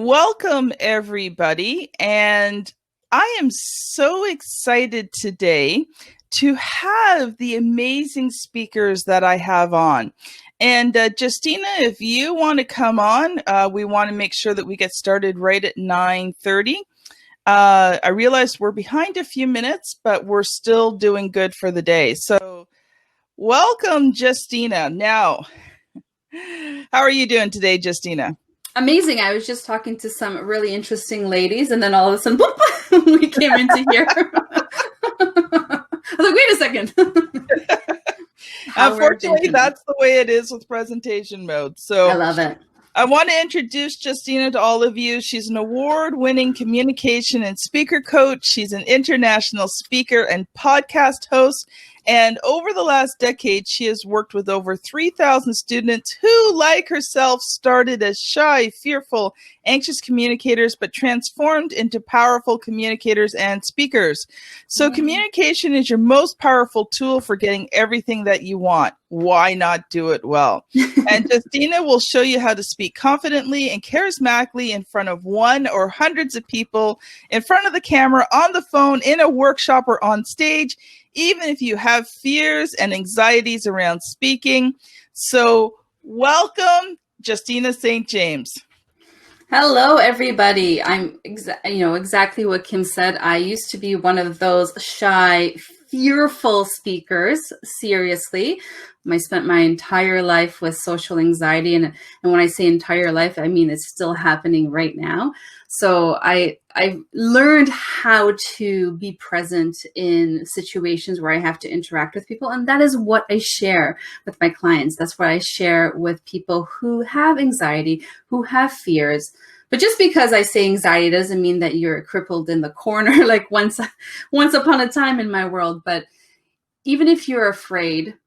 Welcome, everybody. And I am so excited today to have the amazing speakers that I have on. And Justyna, if you want to come on, we want to make sure that we get started right at 9:30. I realize we're behind a few minutes, but we're still doing good for the day. So welcome, Justyna. Now, how are you doing today, Justyna? Amazing. I was just talking to some really interesting ladies, and then all of a sudden, boop, we came into here. I was like, wait a second. Unfortunately, that's the way it is with presentation mode. So I love it. I want to introduce Justyna to all of you. She's an award-winning communication and speaker coach. She's an international speaker and podcast host. And over the last decade, she has worked with over 3,000 students who, like herself, started as shy, fearful, anxious communicators, but transformed into powerful communicators and speakers. So communication is your most powerful tool for getting everything that you want. Why not do it well? And Justyna will show you how to speak confidently and charismatically in front of one or hundreds of people, in front of the camera, on the phone, in a workshop, or on stage, even if you have fears and anxieties around speaking. So welcome, Justyna St. James. Hello, everybody. I'm exactly what Kim said. I used to be one of those shy, fearful speakers. Seriously. I spent my entire life with social anxiety. And when I say entire life, I mean it's still happening right now. So I learned how to be present in situations where I have to interact with people. And that is what I share with my clients. That's what I share with people who have anxiety, who have fears. But just because I say anxiety doesn't mean that you're crippled in the corner like once upon a time in my world. But even if you're afraid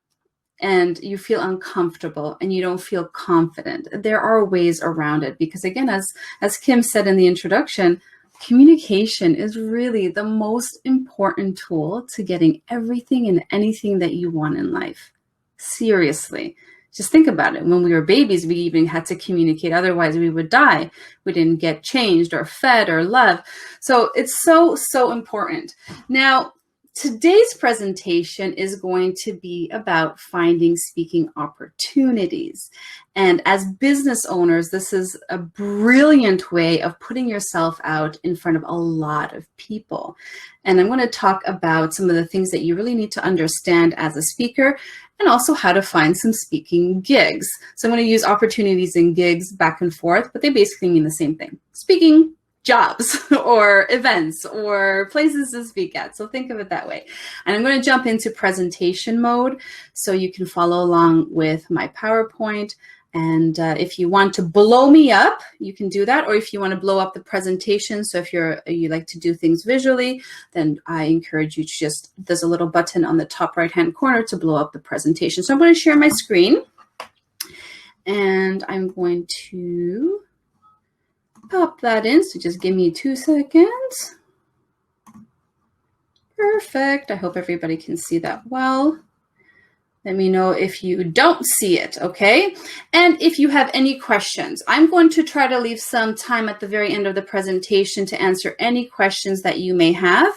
and you feel uncomfortable and you don't feel confident, there are ways around it. Because again, as Kim said in the introduction, communication is really the most important tool to getting everything and anything that you want in life. Seriously. Just think about it. When we were babies, we even had to communicate. Otherwise, we would die. We didn't get changed or fed or loved. So it's so, so important. Now, today's presentation is going to be about finding speaking opportunities. And as business owners, this is a brilliant way of putting yourself out in front of a lot of people. And I'm going to talk about some of the things that you really need to understand as a speaker, and also how to find some speaking gigs. So I'm going to use opportunities and gigs back and forth, but they basically mean the same thing. Speaking jobs or events or places to speak at. So think of it that way. And I'm going to jump into presentation mode so you can follow along with my PowerPoint. And if you want to blow me up, you can do that. Or if you want to blow up the presentation, so if you like to do things visually, then I encourage you to there's a little button on the top right-hand corner to blow up the presentation. So I'm going to share my screen. And I'm going to pop that in. So just give me 2 seconds. Perfect. I hope everybody can see that well. Let me know if you don't see it, okay? And if you have any questions, I'm going to try to leave some time at the very end of the presentation to answer any questions that you may have.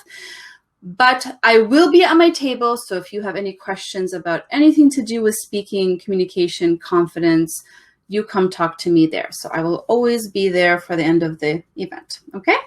But I will be at my table, so if you have any questions about anything to do with speaking, communication, confidence, you come talk to me there. So I will always be there for the end of the event, okay?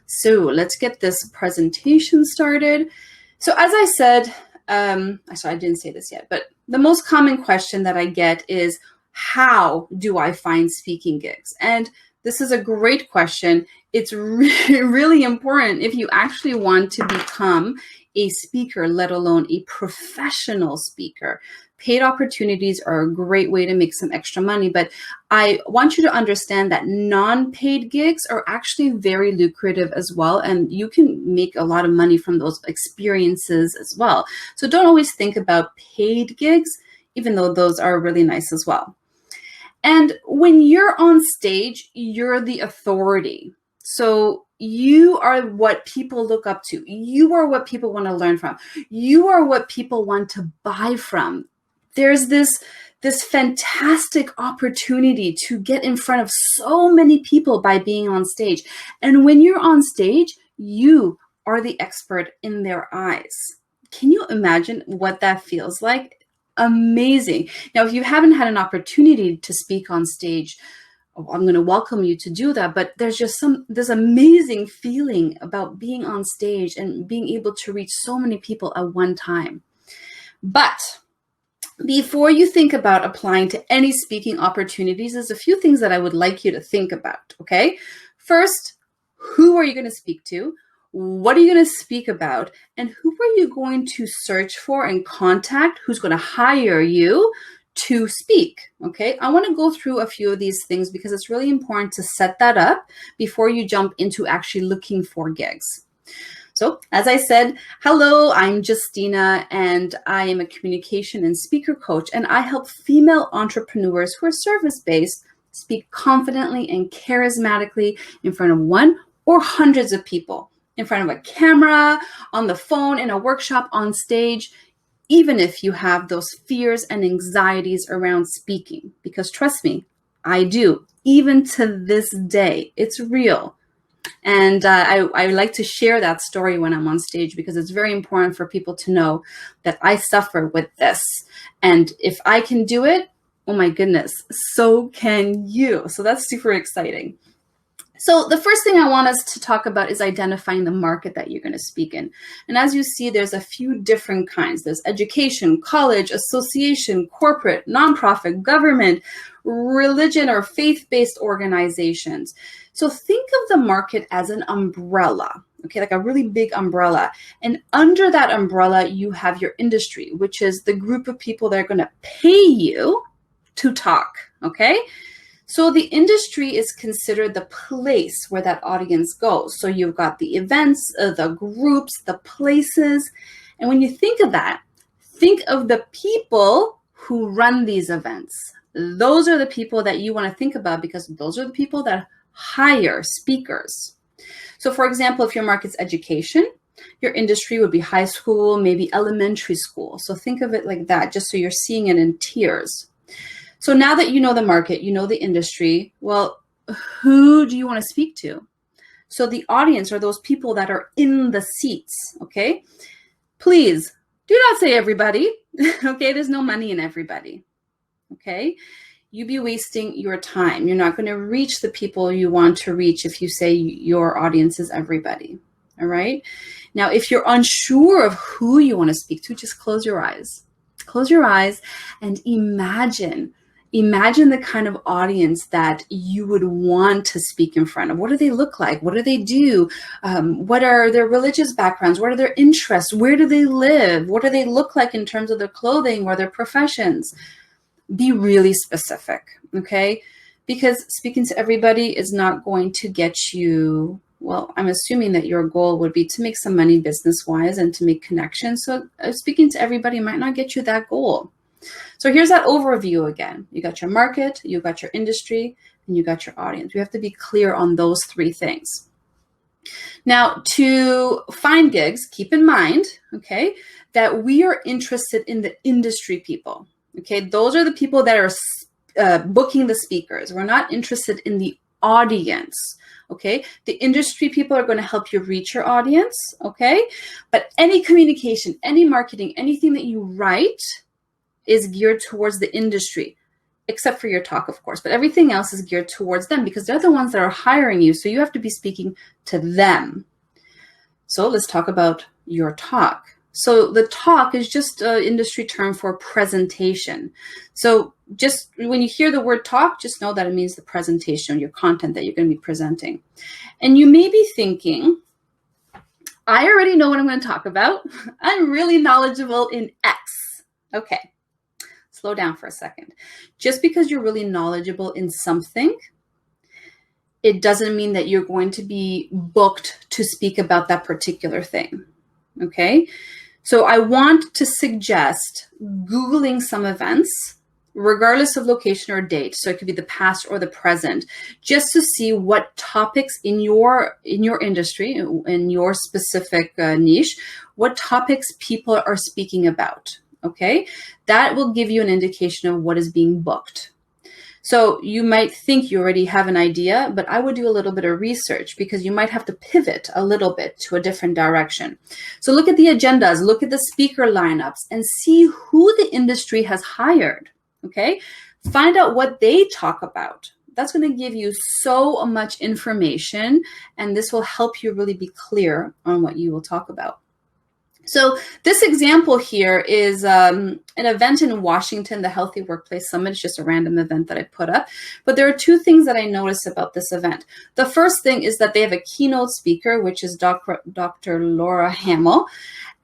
So let's get this presentation started. So as I said, sorry, I didn't say this yet, but the most common question that I get is, how do I find speaking gigs? And this is a great question. It's really important if you actually want to become a speaker, let alone a professional speaker. Paid opportunities are a great way to make some extra money, but I want you to understand that non-paid gigs are actually very lucrative as well, and you can make a lot of money from those experiences as well. So don't always think about paid gigs, even though those are really nice as well. And when you're on stage, you're the authority. So you are what people look up to. You are what people want to learn from. You are what people want to buy from. There's this this fantastic opportunity to get in front of so many people by being on stage. And when you're on stage, you are the expert in their eyes. Can you imagine what that feels like? Amazing. Now, if you haven't had an opportunity to speak on stage, I'm going to welcome you to do that. But there's just this amazing feeling about being on stage and being able to reach so many people at one time. But before you think about applying to any speaking opportunities, there's a few things that I would like you to think about, okay? First, who are you going to speak to? What are you going to speak about? And who are you going to search for and contact? Who's going to hire you to speak, okay? I want to go through a few of these things because it's really important to set that up before you jump into actually looking for gigs. So as I said, hello, I'm Justyna, and I am a communication and speaker coach, and I help female entrepreneurs who are service-based speak confidently and charismatically in front of one or hundreds of people, in front of a camera, on the phone, in a workshop, on stage, even if you have those fears and anxieties around speaking. Because trust me, I do. Even to this day, it's real. And I like to share that story when I'm on stage because it's very important for people to know that I suffer with this. And if I can do it, oh my goodness, so can you. So that's super exciting. So the first thing I want us to talk about is identifying the market that you're going to speak in. And as you see, there's a few different kinds. There's education, college, association, corporate, nonprofit, government, religion, or faith-based organizations. So think of the market as an umbrella, okay, like a really big umbrella. And under that umbrella, you have your industry, which is the group of people that are going to pay you to talk, okay? So the industry is considered the place where that audience goes. So you've got the events, the groups, the places. And when you think of that, think of the people who run these events. Those are the people that you want to think about because those are the people that hire speakers. So for example, if your market's education, your industry would be high school, maybe elementary school. So think of it like that, just so you're seeing it in tiers. So now that you know the market, you know the industry, well, who do you want to speak to? So the audience are those people that are in the seats, okay? Please do not say everybody, okay? There's no money in everybody, okay? You'd be wasting your time. You're not going to reach the people you want to reach if you say your audience is everybody, all right? Now, if you're unsure of who you want to speak to, just close your eyes. Close your eyes and imagine the kind of audience that you would want to speak in front of. What do they look like? What do they do? What are their religious backgrounds? What are their interests? Where do they live? What do they look like in terms of their clothing or their professions? Be really specific, okay? Because speaking to everybody is not going to get you, well, I'm assuming that your goal would be to make some money business-wise and to make connections. So speaking to everybody might not get you that goal. So here's that overview again. You got your market, you got your industry, and you got your audience. You have to be clear on those three things. Now, to find gigs, keep in mind, okay, that we are interested in the industry people. Okay, those are the people that are booking the speakers. We're not interested in the audience. Okay, the industry people are going to help you reach your audience. Okay, but any communication, any marketing, anything that you write is geared towards the industry, except for your talk, of course, but everything else is geared towards them because they're the ones that are hiring you. So you have to be speaking to them. So let's talk about your talk. So the talk is just an industry term for presentation. So just when you hear the word talk, just know that it means the presentation, your content that you're going to be presenting. And you may be thinking, I already know what I'm going to talk about. I'm really knowledgeable in X. Okay. Slow down for a second. Just because you're really knowledgeable in something, it doesn't mean that you're going to be booked to speak about that particular thing, okay? So I want to suggest Googling some events, regardless of location or date. So it could be the past or the present, just to see what topics in your industry, in your specific niche, what topics people are speaking about. okay? That will give you an indication of what is being booked. So you might think you already have an idea, but I would do a little bit of research because you might have to pivot a little bit to a different direction. So look at the agendas, look at the speaker lineups, and see who the industry has hired, okay? Find out what they talk about. That's going to give you so much information, and this will help you really be clear on what you will talk about. So this example here is an event in Washington, the Healthy Workplace Summit. It's just a random event that I put up. But there are two things that I noticed about this event. The first thing is that they have a keynote speaker, which is Dr. Laura Hamill.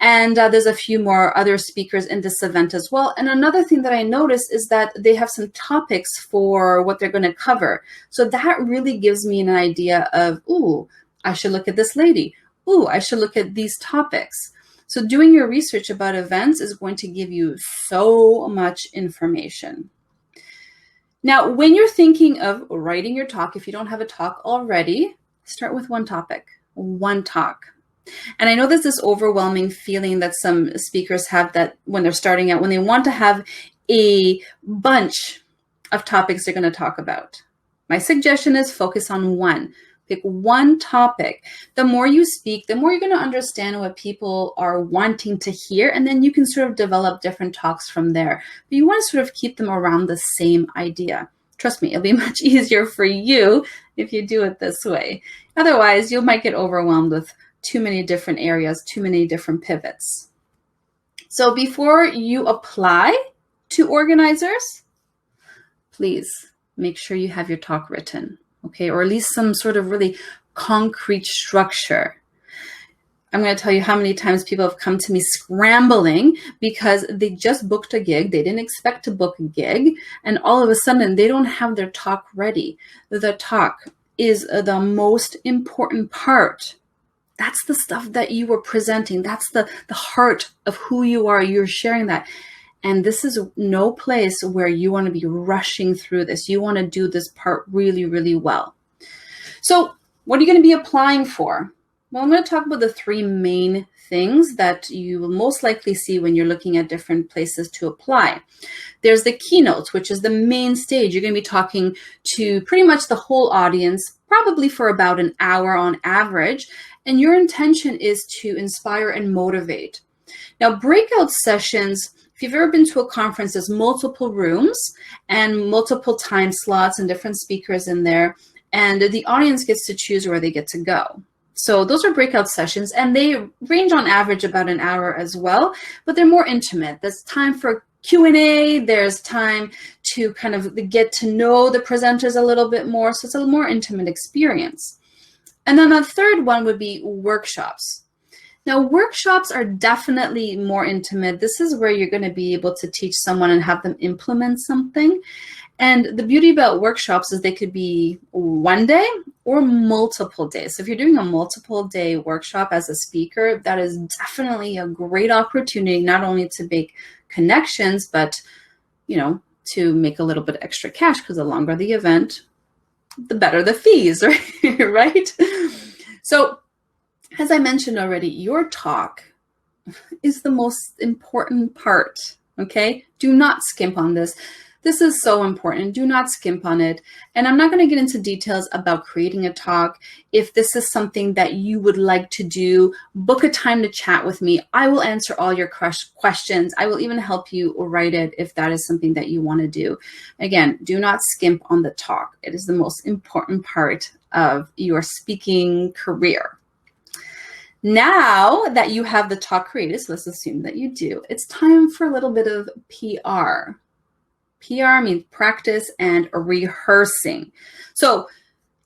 And there's a few more other speakers in this event as well. And another thing that I noticed is that they have some topics for what they're going to cover. So that really gives me an idea of, ooh, I should look at this lady. Ooh, I should look at these topics. So doing your research about events is going to give you so much information. Now, when you're thinking of writing your talk, if you don't have a talk already, start with one topic, one talk. And I know there's this overwhelming feeling that some speakers have that when they're starting out, when they want to have a bunch of topics they're going to talk about. My suggestion is focus on one. Pick one topic. The more you speak, the more you're going to understand what people are wanting to hear, and then you can sort of develop different talks from there. But you want to sort of keep them around the same idea. Trust me, it'll be much easier for you if you do it this way. Otherwise, you might get overwhelmed with too many different areas, too many different pivots. So before you apply to organizers, please make sure you have your talk written. Okay, or at least some sort of really concrete structure. I'm going to tell you how many times people have come to me scrambling because they just booked a gig. They didn't expect to book a gig. And all of a sudden, they don't have their talk ready. The talk is the most important part. That's the stuff that you were presenting. That's the heart of who you are. You're sharing that. And this is no place where you want to be rushing through this. You want to do this part really, really well. So what are you going to be applying for? Well, I'm going to talk about the three main things that you will most likely see when you're looking at different places to apply. There's the keynotes, which is the main stage. You're going to be talking to pretty much the whole audience, probably for about an hour on average. And your intention is to inspire and motivate. Now, breakout sessions, if you've ever been to a conference, there's multiple rooms and multiple time slots and different speakers in there, and the audience gets to choose where they get to go. So those are breakout sessions, and they range on average about an hour as well, but they're more intimate. There's time for Q&A, there's time to kind of get to know the presenters a little bit more, so it's a more intimate experience. And then the third one would be workshops. Now, workshops are definitely more intimate. This is where you're going to be able to teach someone and have them implement something. And the beauty about workshops is they could be one day or multiple days. So if you're doing a multiple day workshop as a speaker, that is definitely a great opportunity, not only to make connections, but, you know, to make a little bit extra cash, because the longer the event, the better the fees, right? So, as I mentioned already, your talk is the most important part, okay? Do not skimp on this. This is so important. Do not skimp on it. And I'm not going to get into details about creating a talk. If this is something that you would like to do, book a time to chat with me. I will answer all your questions. I will even help you write it if that is something that you want to do. Again, do not skimp on the talk. It is the most important part of your speaking career. Now that you have the talk created, so let's assume that you do, it's time for a little bit of PR. PR means practice and rehearsing. So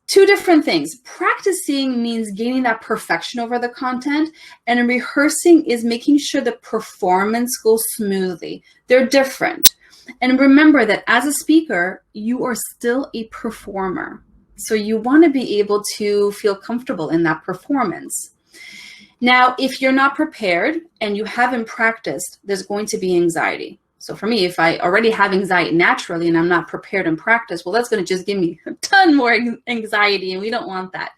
two different things. Practicing means gaining that perfection over the content, and rehearsing is making sure the performance goes smoothly. They're different. And remember that as a speaker, you are still a performer. So you want to be able to feel comfortable in that performance. Now, if you're not prepared and you haven't practiced, there's going to be anxiety. So for me, if I already have anxiety naturally and I'm not prepared and practice, well, that's going to just give me a ton more anxiety, and we don't want that.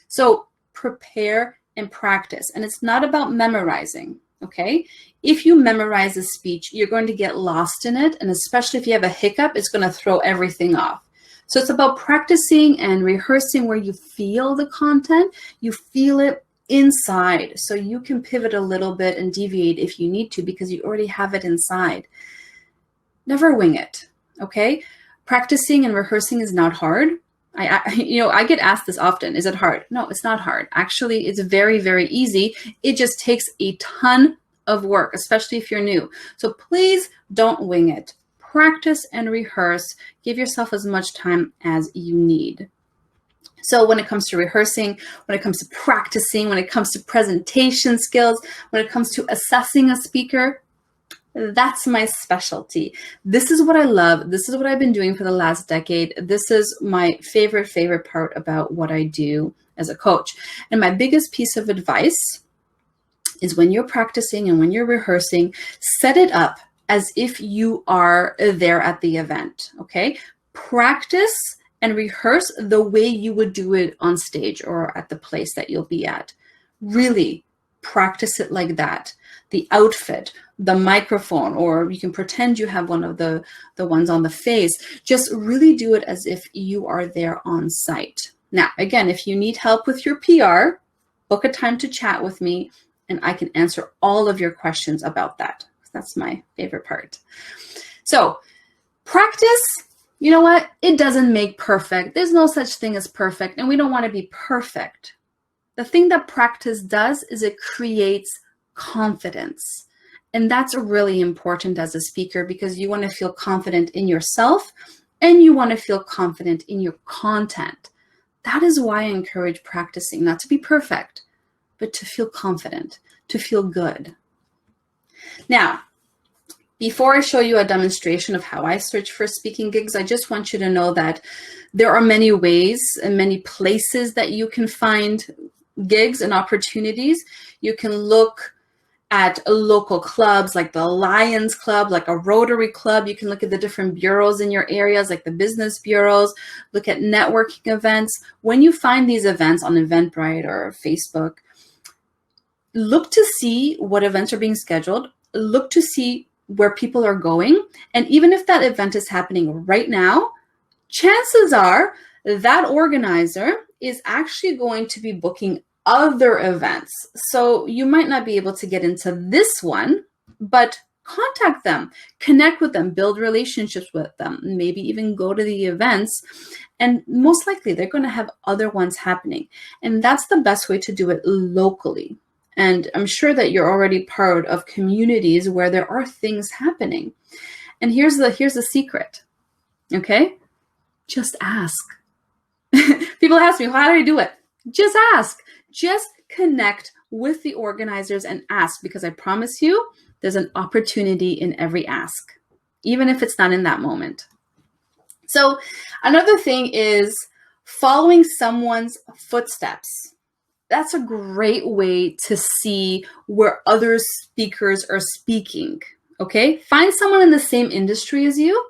So prepare and practice. And it's not about memorizing, okay? If you memorize a speech, you're going to get lost in it. And especially if you have a hiccup, it's going to throw everything off. So it's about practicing and rehearsing where you feel the content. You feel it inside. So you can pivot a little bit and deviate if you need to because you already have it inside. Never wing it, okay? Practicing and rehearsing is not hard. I get asked this often. Is it hard? No, it's not hard. Actually, it's very, very easy. It just takes a ton of work, especially if you're new. So please don't wing it. Practice and rehearse. Give yourself as much time as you need. So when it comes to rehearsing, when it comes to practicing, when it comes to presentation skills, when it comes to assessing a speaker, that's my specialty. This is what I love. This is what I've been doing for the last decade. This is my favorite part about what I do as a coach. And my biggest piece of advice is when you're practicing and when you're rehearsing, set it up as if you are there at the event, okay? Practice and rehearse the way you would do it on stage or at the place that you'll be at. Really practice it like that. The outfit, the microphone, or you can pretend you have one of the ones on the face. Just really do it as if you are there on site. Now, again, if you need help with your PR, book a time to chat with me and I can answer all of your questions about that. That's my favorite part. So practice, you know what? It doesn't make perfect. There's no such thing as perfect, and we don't want to be perfect. The thing that practice does is it creates confidence. And that's really important as a speaker because you want to feel confident in yourself and you want to feel confident in your content. That is why I encourage practicing, not to be perfect, but to feel confident, to feel good. Now, before I show you a demonstration of how I search for speaking gigs, I just want you to know that there are many ways and many places that you can find gigs and opportunities. You can look at local clubs like the Lions Club, like a Rotary Club. You can look at the different bureaus in your areas, like the business bureaus, look at networking events. When you find these events on Eventbrite or Facebook, look to see what events are being scheduled, look to see where people are going. And even if that event is happening right now, chances are that organizer is actually going to be booking other events. So you might not be able to get into this one, but contact them, connect with them, build relationships with them, maybe even go to the events. And most likely they're going to have other ones happening. And that's the best way to do it locally. And I'm sure that you're already part of communities where there are things happening. And here's the secret, okay? Just ask. People ask me, how do I do it? Just ask. Just connect with the organizers and ask, because I promise you, there's an opportunity in every ask, even if it's not in that moment. So another thing is following someone's footsteps. That's a great way to see where other speakers are speaking, okay? Find someone in the same industry as you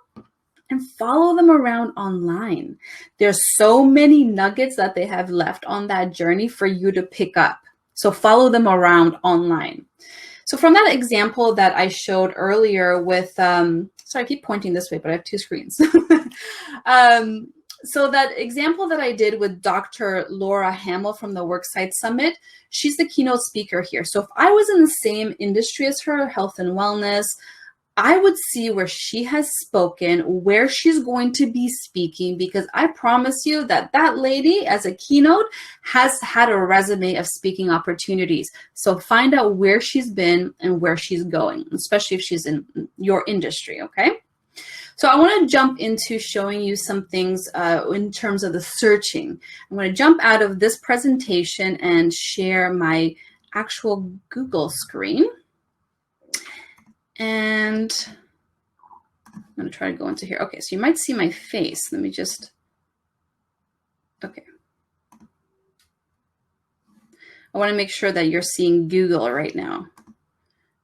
and follow them around online. There's so many nuggets that they have left on that journey for you to pick up. So follow them around online. So from that example that I showed earlier with, sorry, I keep pointing this way, but I have two screens. So that example that I did with Dr. Laura Hamill from the Worksite Summit, she's the keynote speaker here. So if I was in the same industry as her, health and wellness, I would see where she has spoken, where she's going to be speaking, because I promise you that that lady as a keynote has had a resume of speaking opportunities. So find out where she's been and where she's going, especially if she's in your industry, okay? So I want to jump into showing you some things in terms of the searching. I'm going to jump out of this presentation and share my actual Google screen. And I'm going to try to go into here. Okay, so you might see my face. Let me just, okay. I want to make sure that you're seeing Google right now.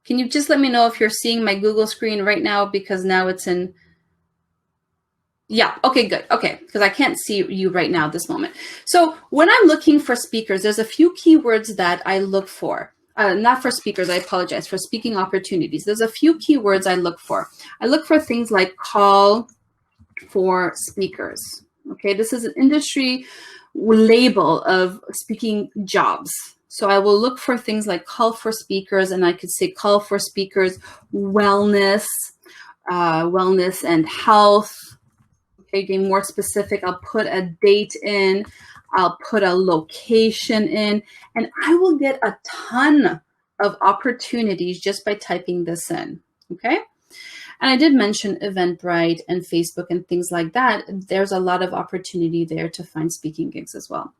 Can you just let me know if you're seeing my Google screen right now, because now it's in, yeah, okay, good. Okay, because I can't see you right now at this moment. So when I'm looking for speakers, there's a few keywords that I look for. not for speakers, I apologize, for speaking opportunities. There's a few keywords I look for. I look for things like call for speakers. Okay, this is an industry label of speaking jobs. So I will look for things like call for speakers, and I could say call for speakers, wellness, wellness and health. Okay, getting more specific, I'll put a date in, I'll put a location in, and I will get a ton of opportunities just by typing this in, okay? And I did mention Eventbrite and Facebook and things like that. There's a lot of opportunity there to find speaking gigs as well.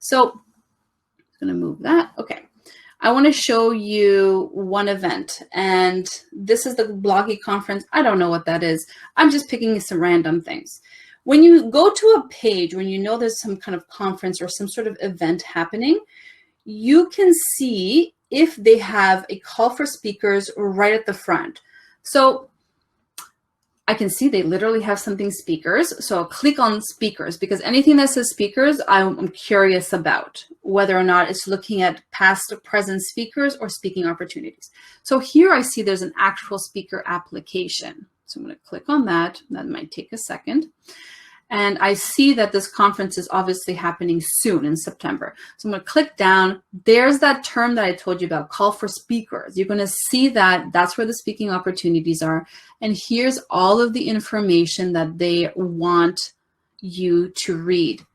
So I'm gonna move that, okay. I wanna show you one event, and this is the Bloggy conference. I don't know what that is. I'm just picking some random things. When you go to a page, when you know there's some kind of conference or some sort of event happening, you can see if they have a call for speakers right at the front. So I can see they literally have something speakers. So I'll click on speakers, because anything that says speakers, I'm curious about whether or not it's looking at past or present speakers or speaking opportunities. So here I see there's an actual speaker application. So I'm going to click on that. That might take a second. And I see that this conference is obviously happening soon in September. So I'm going to click down. There's that term that I told you about, call for speakers. You're going to see that that's where the speaking opportunities are. And here's all of the information that they want you to read.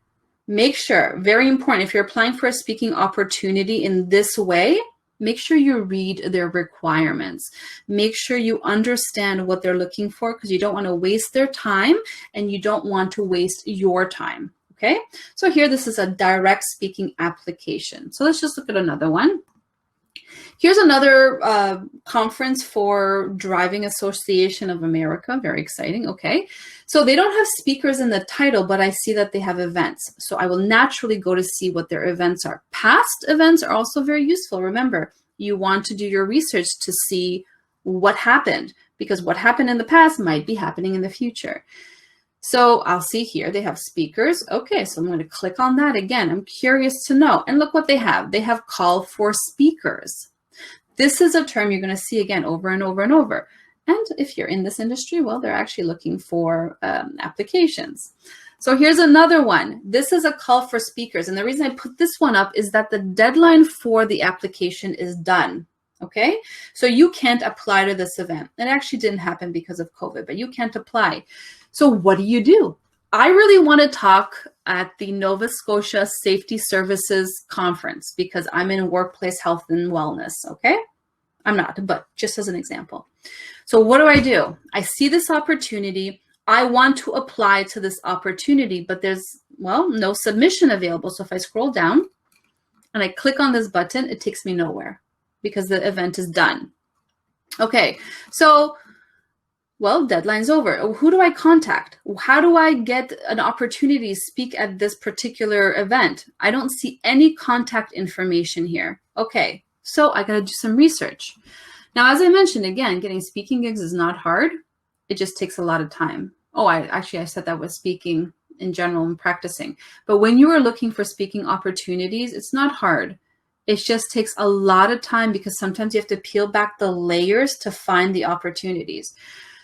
Make sure, very important, if you're applying for a speaking opportunity in this way, make sure you read their requirements. Make sure you understand what they're looking for, because you don't want to waste their time and you don't want to waste your time, okay? So here, this is a direct speaking application. So let's just look at another one. Here's another conference for Driving Association of America. Very exciting, okay. So they don't have speakers in the title, but I see that they have events. So I will naturally go to see what their events are. Past events are also very useful. Remember, you want to do your research to see what happened, because what happened in the past might be happening in the future. So I'll see here, they have speakers. Okay, so I'm going to click on that again. I'm curious to know. And look what they have. They have call for speakers. This is a term you're going to see again over and over and over. And if you're in this industry, well, they're actually looking for applications. So here's another one. This is a call for speakers. And the reason I put this one up is that the deadline for the application is done. Okay, so you can't apply to this event. It actually didn't happen because of COVID, but you can't apply. So what do? I really want to talk at the Nova Scotia Safety Services Conference because I'm in workplace health and wellness, okay? I'm not, but just as an example. So what do? I see this opportunity. I want to apply to this opportunity, but there's, well, no submission available. So if I scroll down and I click on this button, it takes me nowhere because the event is done. Okay, so, well, deadline's over. Who do I contact? How do I get an opportunity to speak at this particular event? I don't see any contact information here. Okay, so I gotta do some research. Now, as I mentioned, again, getting speaking gigs is not hard. It just takes a lot of time. Oh, I said that was speaking in general and practicing. But when you are looking for speaking opportunities, it's not hard. It just takes a lot of time because sometimes you have to peel back the layers to find the opportunities.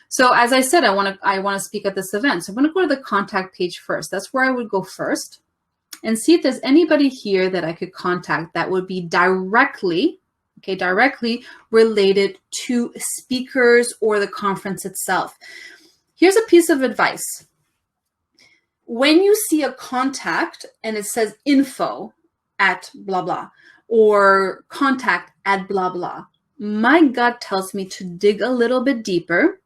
So as I said, I want to speak at this event. So I'm going to go to the contact page first. That's where I would go first and see if there's anybody here that I could contact that would be directly related to speakers or the conference itself. Here's a piece of advice. When you see a contact and it says info at blah, blah, or contact at blah, blah, my gut tells me to dig a little bit deeper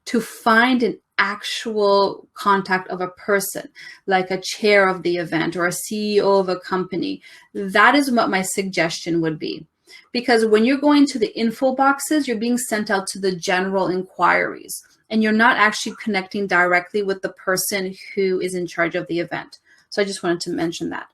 to find an actual contact of a person, like a chair of the event or a CEO of a company. That is what my suggestion would be. Because when you're going to the info boxes, you're being sent out to the general inquiries, and you're not actually connecting directly with the person who is in charge of the event. So I just wanted to mention that.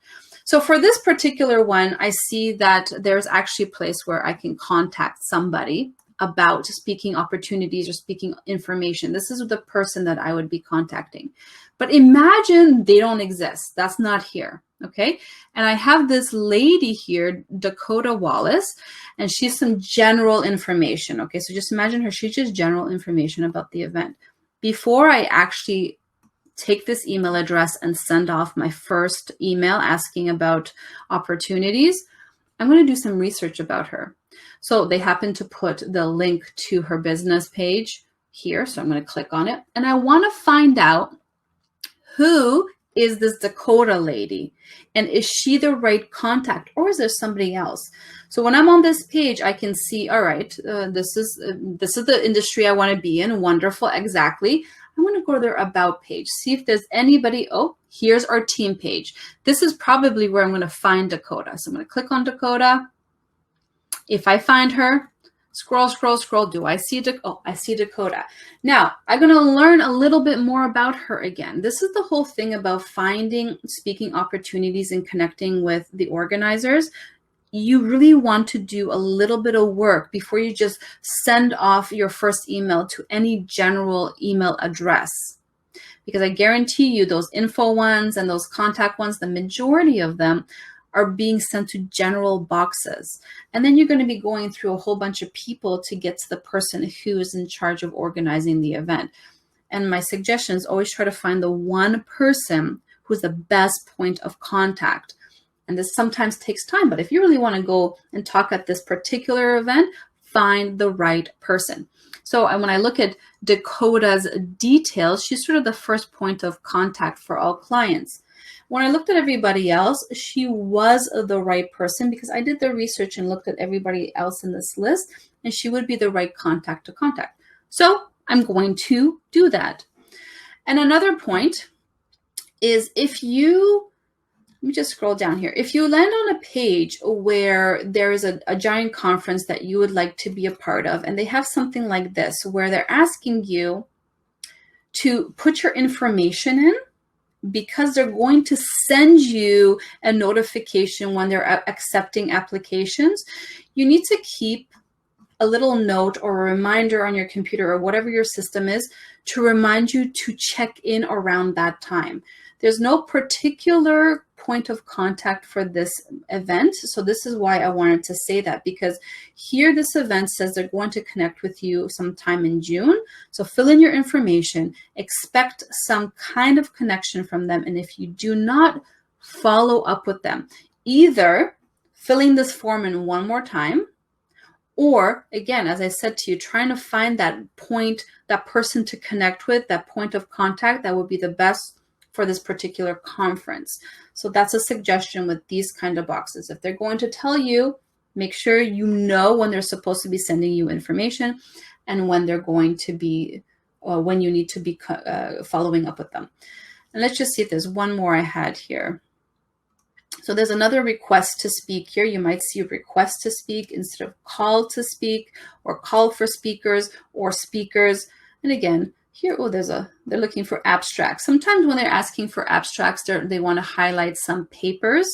So for this particular one, I see that there's actually a place where I can contact somebody about speaking opportunities or speaking information. This is the person that I would be contacting. But imagine they don't exist. That's not here. Okay. And I have this lady here, Dakota Wallace, and she's some general information. Okay. So just imagine her. She's just general information about the event. Before I actually take this email address and send off my first email asking about opportunities, I'm going to do some research about her. So they happen to put the link to her business page here. So I'm going to click on it. And I want to find out, who is this Dakota lady? And is she the right contact, or is there somebody else? So when I'm on this page, I can see, all right, this is the industry I want to be in. Wonderful. Exactly. I'm going to go to their about page, see if there's anybody. Oh, here's our team page. This is probably where I'm going to find Dakota. So I'm going to click on Dakota. If I find her, scroll, scroll, scroll. Do I see I see Dakota. Now, I'm going to learn a little bit more about her again. This is the whole thing about finding speaking opportunities and connecting with the organizers. You really want to do a little bit of work before you just send off your first email to any general email address. Because I guarantee you those info ones and those contact ones, the majority of them are being sent to general boxes. And then you're going to be going through a whole bunch of people to get to the person who is in charge of organizing the event. And my suggestion is always try to find the one person who's the best point of contact. And this sometimes takes time, but if you really want to go and talk at this particular event, find the right person. So when I look at Dakota's details, she's sort of the first point of contact for all clients. When I looked at everybody else, she was the right person because I did the research and looked at everybody else in this list, and she would be the right contact to contact. So I'm going to do that. And another point is if you, let me just scroll down here. If you land on a page where there is a giant conference that you would like to be a part of, and they have something like this where they're asking you to put your information in, because they're going to send you a notification when they're accepting applications, you need to keep a little note or a reminder on your computer or whatever your system is to remind you to check in around that time. There's no particular point of contact for this event. So this is why I wanted to say that, because here this event says they're going to connect with you sometime in June. So fill in your information, expect some kind of connection from them. And if you do not follow up with them, either filling this form in one more time, or again, as I said to you, trying to find that point, that person to connect with, that point of contact that would be the best for this particular conference. So that's a suggestion with these kind of boxes. If they're going to tell you, make sure you know when they're supposed to be sending you information and when they're going to be, when you need to be following up with them. And let's just see if there's one more I had here. So there's another request to speak here. You might see request to speak instead of call to speak, or call for speakers or speakers. And again, here, they're looking for abstracts. Sometimes when they're asking for abstracts, they want to highlight some papers,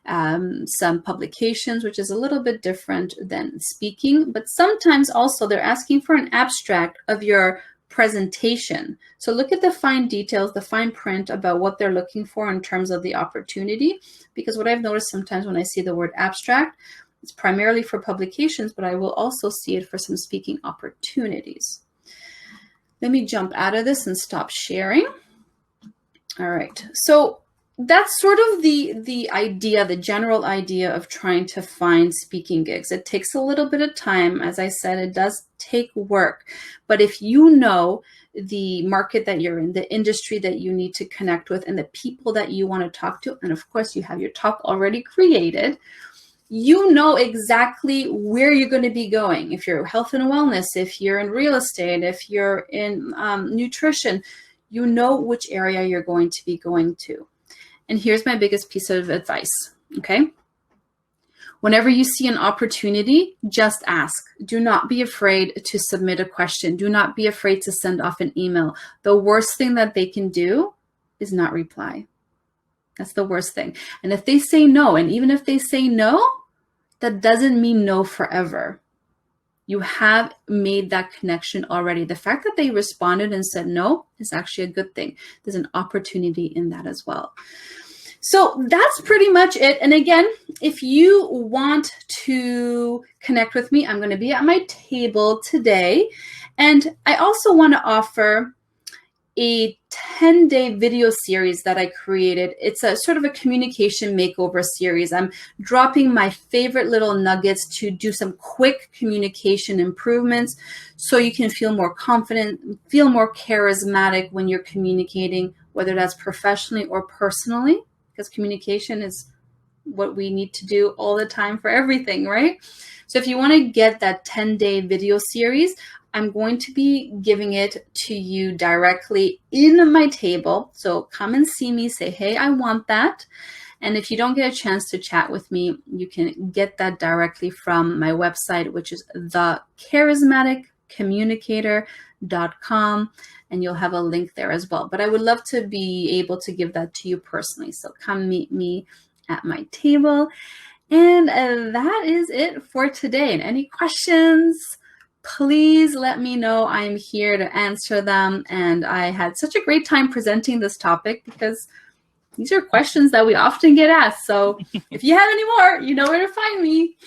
some publications, which is a little bit different than speaking. But sometimes also they're asking for an abstract of your presentation. So look at the fine details, the fine print about what they're looking for in terms of the opportunity. Because what I've noticed sometimes when I see the word abstract, it's primarily for publications, but I will also see it for some speaking opportunities. Let me jump out of this and stop sharing. All right, so that's sort of the idea, the general idea of trying to find speaking gigs. It takes a little bit of time. As I said, it does take work. But if you know the market that you're in, the industry that you need to connect with, and the people that you want to talk to, and of course you have your talk already created, you know exactly where you're going to be going. If you're health and wellness, if you're in real estate, if you're in nutrition, you know which area you're going to be going to. And here's my biggest piece of advice, okay? Whenever you see an opportunity, just ask. Do not be afraid to submit a question. Do not be afraid to send off an email. The worst thing that they can do is not reply. That's the worst thing. And if they say no, and even if they say no, that doesn't mean no forever. You have made that connection already. The fact that they responded and said no is actually a good thing. There's an opportunity in that as well. So that's pretty much it. And again, if you want to connect with me, I'm going to be at my table today. And I also want to offer a 10-day video series that I created. It's a sort of a communication makeover series. I'm dropping my favorite little nuggets to do some quick communication improvements so you can feel more confident, feel more charismatic when you're communicating, whether that's professionally or personally, because communication is what we need to do all the time for everything, right? So if you want to get that 10-day video series, I'm going to be giving it to you directly in my table. So come and see me, say, hey, I want that. And if you don't get a chance to chat with me, you can get that directly from my website, which is thecharismaticcommunicator.com. And you'll have a link there as well. But I would love to be able to give that to you personally. So come meet me at my table. And that is it for today. And any questions, please let me know. I'm here to answer them. And I had such a great time presenting this topic because these are questions that we often get asked. So if you have any more, you know where to find me.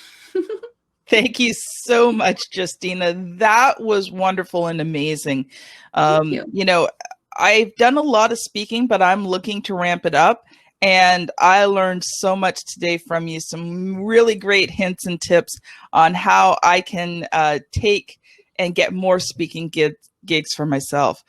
Thank you so much, Justyna. That was wonderful and amazing. Thank you. You know, I've done a lot of speaking, but I'm looking to ramp it up. And I learned so much today from you, some really great hints and tips on how I can take and get more speaking gigs for myself.